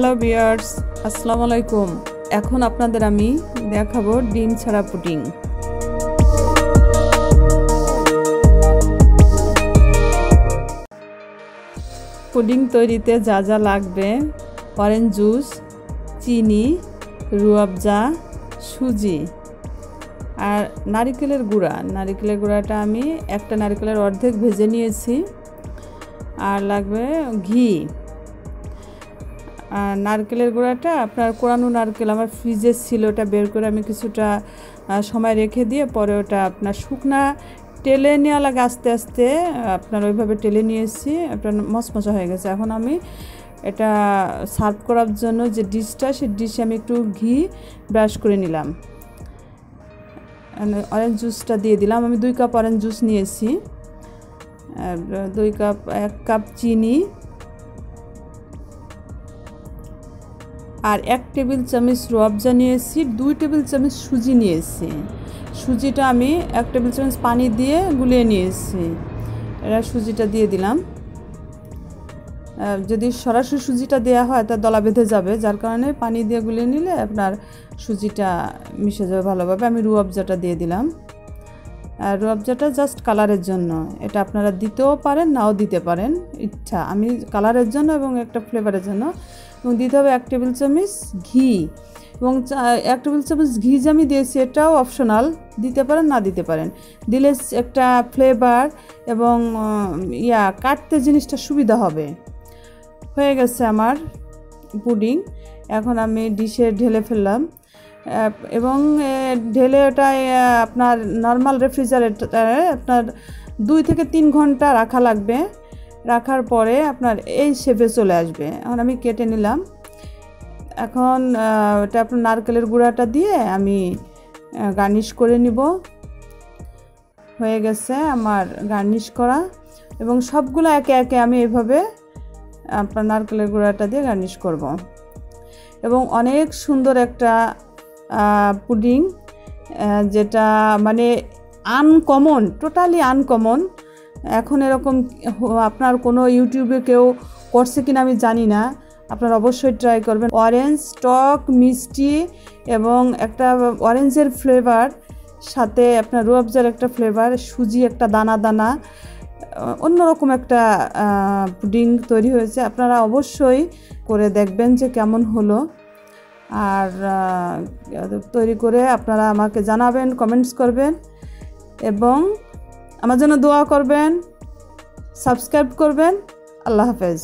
Hello viewers, আসসালামু আলাইকুম। এখন আপনাদের আমি দেখাবো ডিম ছাড়া পুডিং। পুডিং তৈরিতে যা যা লাগবে: অরেঞ্জ জুস, চিনি, রুয়াবজা, সুজি আর নারিকেলের গুঁড়া। নারিকেলের গুঁড়াটা আমি একটা নারিকেলের অর্ধেক ভেজে নিয়েছি। আর লাগবে ঘি। আর নারকেলের গুঁড়াটা আপনার কোরানো নারকেল আমার ফ্রিজে ছিল, ওটা বের করে আমি কিছুটা সময় রেখে দিয়ে পরে ওটা আপনার শুকনা টেলে নেওয়া লাগে আস্তে আস্তে, আপনার ওইভাবে টেলে নিয়েছি, আপনার মচমচা হয়ে গেছে। এখন আমি এটা সার্ভ করার জন্য যে ডিশটা, সেই ডিশে আমি একটু ঘি ব্রাশ করে নিলাম। অরেঞ্জ জুসটা দিয়ে দিলাম। আমি 2 কাপ অরেঞ্জ জুস নিয়েছি, 1 কাপ চিনি আর 1 টেবিল চামচ রুয়াবজা নিয়েছি, 2 টেবিল চামচ সুজি নিয়েছি। সুজিটা আমি 1 টেবিল চামচ পানি দিয়ে গুলিয়ে নিয়েছি। এটা সুজিটা দিয়ে দিলাম। যদি সরাসরি সুজিটা দেওয়া হয় তা দলা বেঁধে যাবে, যার কারণে পানি দিয়ে গুলিয়ে নিলে আপনার সুজিটা মিশে যাবে ভালোভাবে। আমি রুয়াবজাটা দিয়ে দিলাম। আর রুয়াবজাটা জাস্ট কালারের জন্য, এটা আপনারা দিতেও পারেন নাও দিতে পারেন, ইচ্ছা। আমি কালারের জন্য এবং একটা ফ্লেভারের জন্য। এবং দিতে হবে 1 টেবিল চামচ ঘি, এবং 1 টেবিল চামচ ঘি যে আমি দিয়েছি এটাও অপশনাল, দিতে পারেন না দিতে পারেন। দিলে একটা ফ্লেভার এবং কাটতে জিনিসটা সুবিধা হবে। হয়ে গেছে আমার পুডিং। এখন আমি ডিশে ঢেলে ফেললাম এবং ঢেলে ওটা আপনার নর্মাল রেফ্রিজারেটরে আপনার 2 থেকে 3 ঘন্টা রাখা লাগবে। রাখার পরে আপনার এই শেপে চলে আসবে। এখন আমি কেটে নিলাম। এখন এটা আপনার নারকেলের গুঁড়াটা দিয়ে আমি গার্নিশ করে নিব। হয়ে গেছে আমার গার্নিশ করা, এবং সবগুলো একে একে আমি এইভাবে আপনার নারকেলের গুঁড়াটা দিয়ে গার্নিশ করব। এবং অনেক সুন্দর একটা পুডিং, যেটা মানে আনকমন, টোটালি আনকমন। এখন এরকম আপনার কোনো ইউটিউবে কেউ করছে কিনা আমি জানি না, আপনারা অবশ্যই ট্রাই করবেন। অরেঞ্জ টক মিষ্টি এবং একটা অরেঞ্জের ফ্লেভার, সাথে আপনার রুয়াবজার একটা ফ্লেভার, সুজি একটা দানা দানা, অন্যরকম একটা পুডিং তৈরি হয়েছে। আপনারা অবশ্যই করে দেখবেন যে কেমন হলো। আর তৈরি করে আপনারা আমাকে জানাবেন, কমেন্টস করবেন এবং আমার জন্য দোয়া করবেন, সাবস্ক্রাইব করবেন। আল্লাহ হাফেজ।